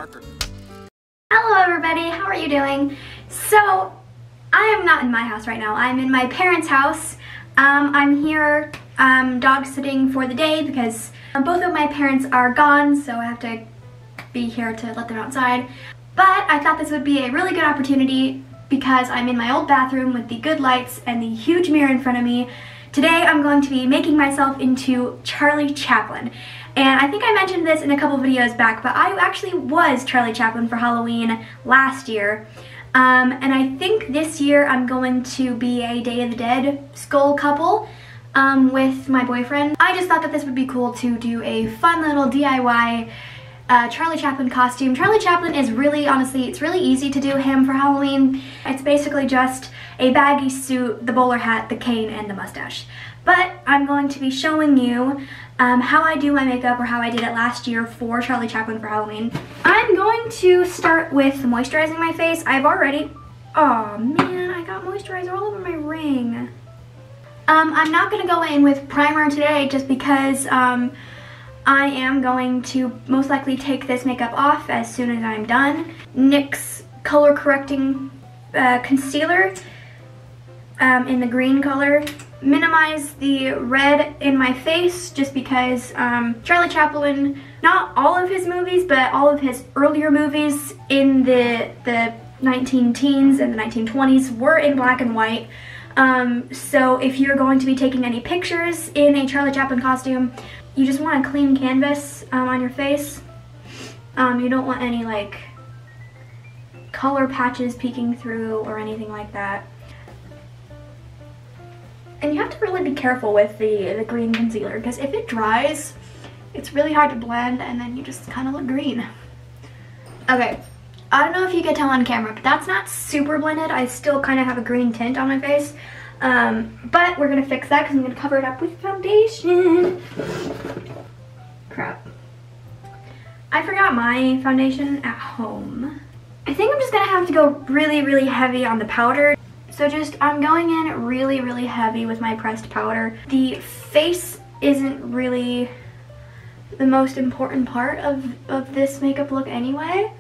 marker. Hello everybody, how are you doing? So, I am not in my house right now. I'm in my parents' house. I'm here dog sitting for the day because both of my parents are gone, so I have to be here to let them outside. But I thought this would be a really good opportunity because I'm in my old bathroom with the good lights and the huge mirror in front of me. Today I'm going to be making myself into Charlie Chaplin. And I think I mentioned this in a couple videos back, but I actually was Charlie Chaplin for Halloween last year. And I think this year I'm going to be a Day of the Dead skull couple with my boyfriend. I just thought that this would be cool to do a fun little DIY Charlie Chaplin costume. Charlie Chaplin is really, honestly, it's really easy to do him for Halloween. It's basically just a baggy suit, the bowler hat, the cane, and the mustache. But I'm going to be showing you how I do my makeup, or how I did it last year for Charlie Chaplin for Halloween. I'm going to start with moisturizing my face. I've already, oh man, I got moisturizer all over my ring. I'm not going to go in with primer today just because I am going to most likely take this makeup off as soon as I'm done. NYX color correcting concealer in the green color. Minimize the red in my face just because Charlie Chaplin, not all of his movies, but all of his earlier movies in the 19-teens and the 1920s were in black and white. So if you're going to be taking any pictures in a Charlie Chaplin costume, you just want a clean canvas on your face. You don't want any like color patches peeking through or anything like that. And you have to really be careful with the green concealer because if it dries, it's really hard to blend and then you just kind of look green. Okay, I don't know if you can tell on camera, but that's not super blended. I still kind of have a green tint on my face. But we're going to fix that because I'm going to cover it up with foundation. Crap. I forgot my foundation at home. I think I'm just going to have to go really, really heavy on the powder. So I'm going in really, really heavy with my pressed powder. The face isn't really the most important part of this makeup look anyway.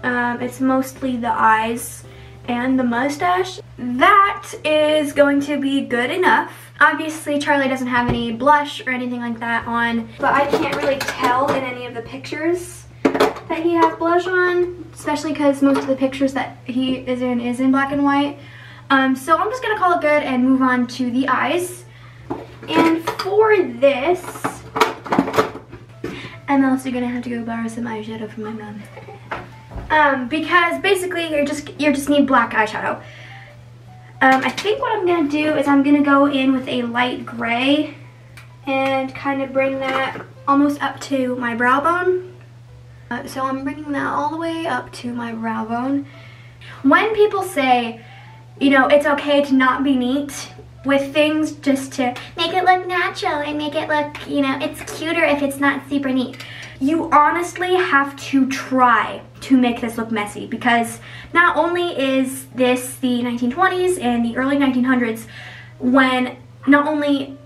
It's mostly the eyes and the mustache. That is going to be good enough. Obviously, Charlie doesn't have any blush or anything like that on, but I can't really tell in any of the pictures that he has blush on, especially because most of the pictures that he is in black and white. So I'm just going to call it good and move on to the eyes. And for this, I'm also going to have to go borrow some eyeshadow from my mom. Because basically you just need black eyeshadow. I think what I'm going to do is I'm going to go in with a light gray and kind of bring that almost up to my brow bone. So I'm bringing that all the way up to my brow bone. When people say, you know, it's okay to not be neat with things just to make it look natural and make it look, you know, it's cuter if it's not super neat. You honestly have to try to make this look messy because not only is this the 1920s and the early 1900s when not only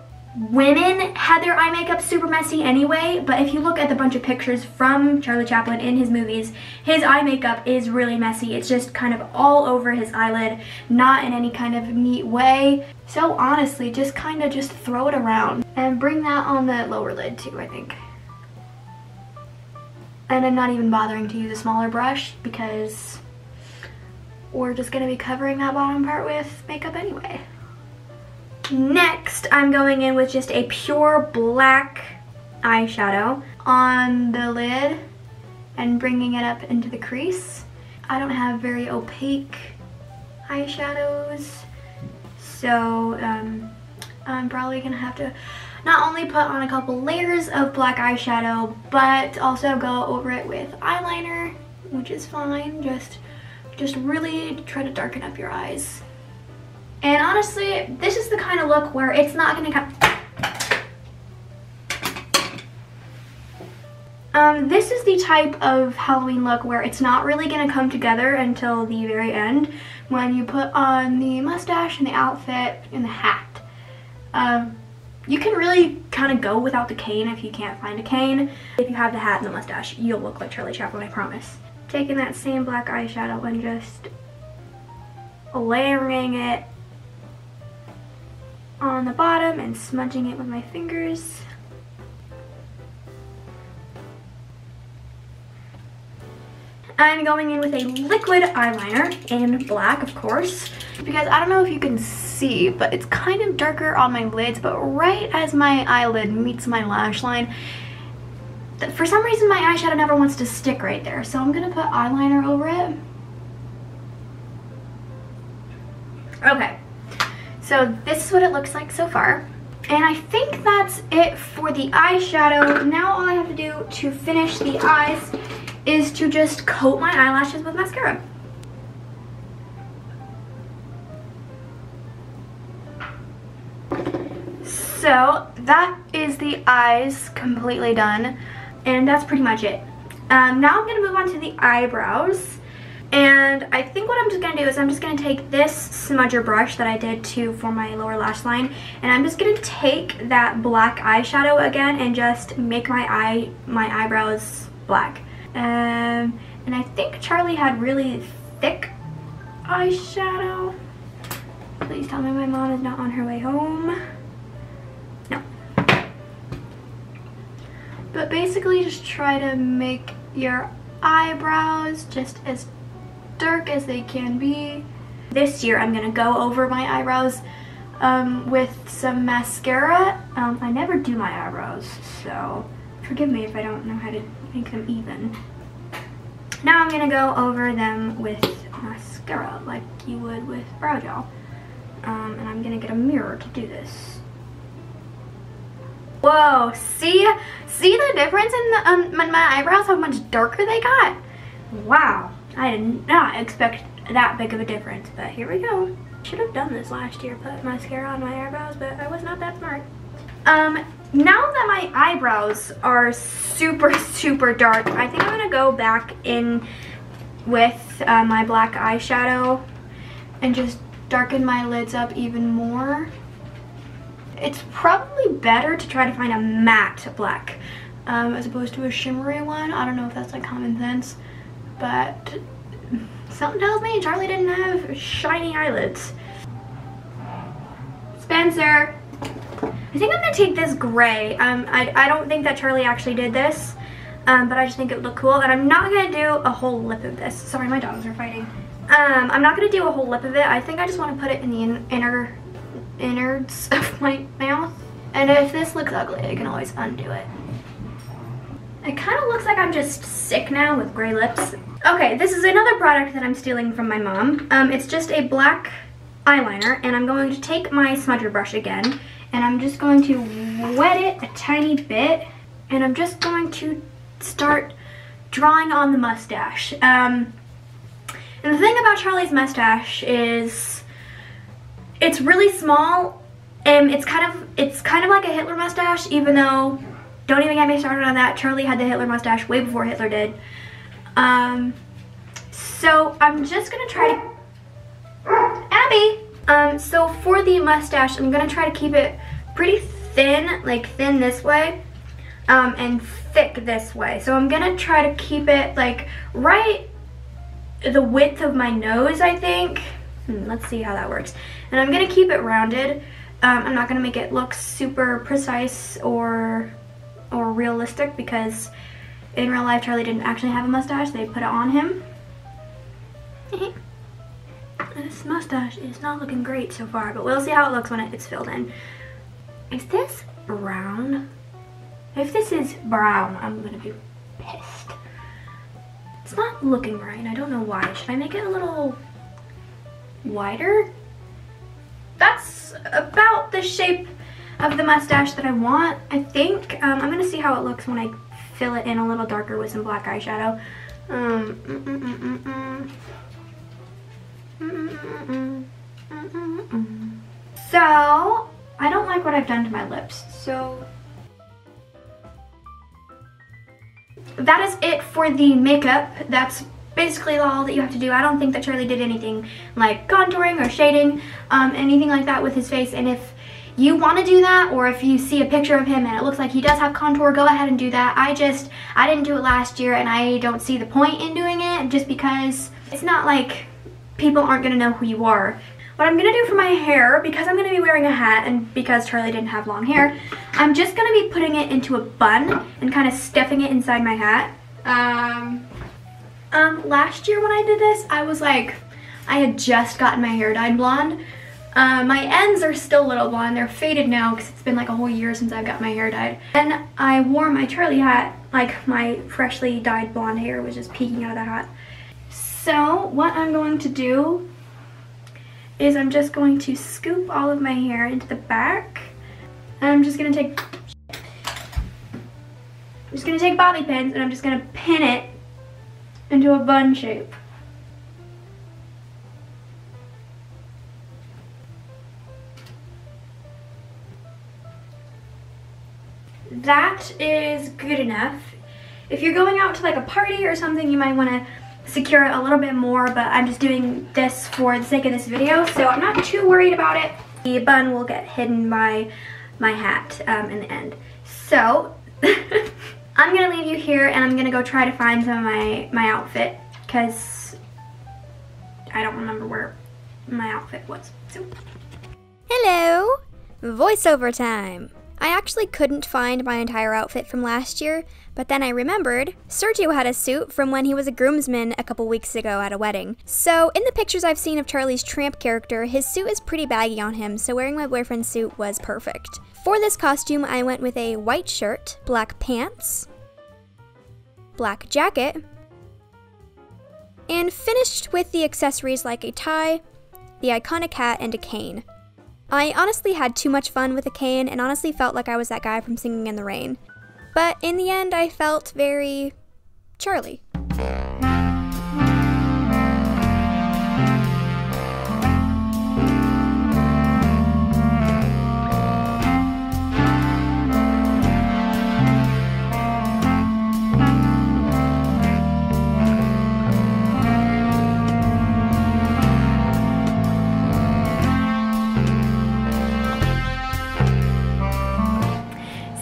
women had their eye makeup super messy anyway, but if you look at the bunch of pictures from Charlie Chaplin in his movies, his eye makeup is really messy. It's just kind of all over his eyelid, not in any kind of neat way. So honestly, just kind of just throw it around and bring that on the lower lid too, I think. And I'm not even bothering to use a smaller brush because we're just going to be covering that bottom part with makeup anyway. Next, I'm going in with just a pure black eyeshadow on the lid and bringing it up into the crease. I don't have very opaque eyeshadows, so I'm probably going to have to not only put on a couple layers of black eyeshadow, but also go over it with eyeliner, which is fine. Just really try to darken up your eyes. And honestly, this is the kind of look where it's not going to come. This is the type of Halloween look where it's not really going to come together until the very end when you put on the mustache and the outfit and the hat. You can really kind of go without the cane if you can't find a cane. If you have the hat and the mustache, you'll look like Charlie Chaplin, I promise. taking that same black eyeshadow and just layering it on the bottom and smudging it with my fingers. I'm going in with a liquid eyeliner in black, of course, because I don't know if you can see, but it's kind of darker on my lids, but right as my eyelid meets my lash line, for some reason my eyeshadow never wants to stick right there, so I'm gonna put eyeliner over it. Okay, so this is what it looks like so far. And I think that's it for the eyeshadow. Now all I have to do to finish the eyes is to just coat my eyelashes with mascara. So that is the eyes completely done, and that's pretty much it. Now I'm gonna move on to the eyebrows, and I think what I'm just gonna do is I'm just gonna take this smudger brush that I did for my lower lash line, and I'm just gonna take that black eyeshadow again and just make my eyebrows black. And I think Charlie had really thick eyeshadow. Please tell me my mom is not on her way home. No. But basically just try to make your eyebrows just as dark as they can be. This year I'm gonna go over my eyebrows with some mascara. I never do my eyebrows, so forgive me if I don't know how to make them even. Now I'm gonna go over them with mascara like you would with brow gel. And I'm gonna get a mirror to do this. Whoa, see the difference in my eyebrows, how much darker they got? Wow, I did not expect that big of a difference, but here we go. Should have done this last year, put mascara on my eyebrows, but I was not that smart. Now that my eyebrows are super dark, I think I'm gonna go back in with my black eyeshadow and just darken my lids up even more. It's probably better to try to find a matte black as opposed to a shimmery one. I don't know if that's like common sense, but something tells me Charlie didn't have shiny eyelids. Spencer, I think I'm gonna take this gray. I don't think that Charlie actually did this, but I just think it would look cool. And I'm not gonna do a whole lip of this. Sorry, my dogs are fighting. I'm not gonna do a whole lip of it. I think I just want to put it in the innards of my mouth. And if this looks ugly, I can always undo it. It kind of looks like I'm just sick now with gray lips. Okay, this is another product that I'm stealing from my mom. It's just a black eyeliner, and I'm going to take my smudger brush again, and I'm just going to wet it a tiny bit, and I'm just going to start drawing on the mustache. And the thing about Charlie's mustache is it's really small, and it's kind of like a Hitler mustache, even though, don't even get me started on that, Charlie had the Hitler mustache way before Hitler did. So I'm just gonna try to, Abby! So for the mustache, I'm gonna try to keep it pretty thin, like thin this way, and thick this way. So I'm gonna try to keep it like right the width of my nose, I think. Let's see how that works. And I'm gonna keep it rounded. I'm not gonna make it look super precise or realistic, because in real life Charlie didn't actually have a mustache, they put it on him. This mustache is not looking great so far, but we'll see how it looks when it's filled in. Is this brown? If this is brown, I'm gonna be pissed. It's not looking right, I don't know why. Should I make it a little wider? That's about the shape of the mustache that I want, I think. I'm gonna see how it looks when I fill it in a little darker with some black eyeshadow. So, I don't like what I've done to my lips, so that is it for the makeup. That's basically all that you have to do. I don't think that Charlie did anything like contouring or shading, anything like that with his face, and you want to do that, or if you see a picture of him and it looks like he does have contour, go ahead and do that. I didn't do it last year, and I don't see the point in doing it, just because it's not like people aren't going to know who you are. What I'm going to do for my hair, because I'm going to be wearing a hat and because Charlie didn't have long hair, I'm just going to be putting it into a bun and kind of stuffing it inside my hat. Last year when I did this, I was like, I had just gotten my hair dyed blonde. My ends are still a little blonde. They're faded now because it's been like a whole year since I've got my hair dyed. And I wore my Charlie hat, like my freshly dyed blonde hair was just peeking out of the hat. So what I'm going to do is I'm just going to scoop all of my hair into the back. And I'm just gonna take bobby pins and I'm just gonna pin it into a bun shape. That is good enough. If you're going out to like a party or something, you might want to secure it a little bit more, but I'm just doing this for the sake of this video, so I'm not too worried about it. The bun will get hidden by my hat in the end. So I'm gonna leave you here and I'm gonna go try to find some of my outfit, because I don't remember where my outfit was. So hello, voiceover time. I actually couldn't find my entire outfit from last year, but then I remembered Sergio had a suit from when he was a groomsman a couple weeks ago at a wedding. So in the pictures I've seen of Charlie's tramp character, his suit is pretty baggy on him, so wearing my boyfriend's suit was perfect. For this costume, I went with a white shirt, black pants, black jacket, and finished with the accessories like a tie, the iconic hat, and a cane. I honestly had too much fun with a cane and honestly felt like I was that guy from Singing in the Rain. But in the end, I felt very Charlie.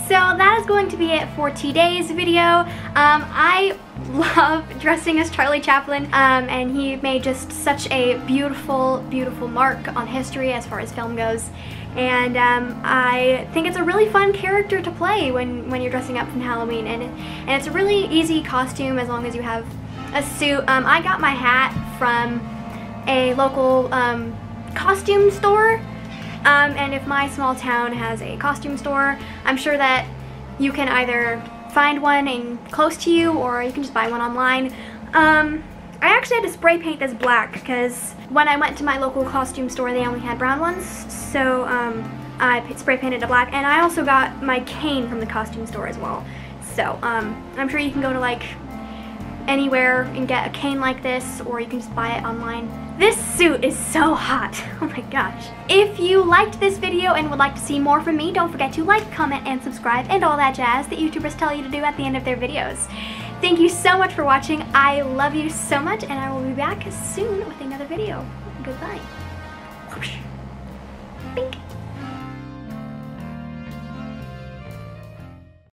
So that is going to be it for today's video. I love dressing as Charlie Chaplin, and he made just such a beautiful, beautiful mark on history as far as film goes. And I think it's a really fun character to play when you're dressing up from Halloween, and it's a really easy costume as long as you have a suit. I got my hat from a local costume store. And if my small town has a costume store, I'm sure that you can either find one close to you, or you can just buy one online. I actually had to spray paint this black because when I went to my local costume store, they only had brown ones. So I spray painted it black, and I also got my cane from the costume store as well. So I'm sure you can go to like anywhere and get a cane like this, or you can just buy it online. This suit is so hot. Oh my gosh. If you liked this video and would like to see more from me, don't forget to like, comment, and subscribe, and all that jazz that YouTubers tell you to do at the end of their videos. Thank you so much for watching. I love you so much, and I will be back soon with another video. Goodbye. Bink.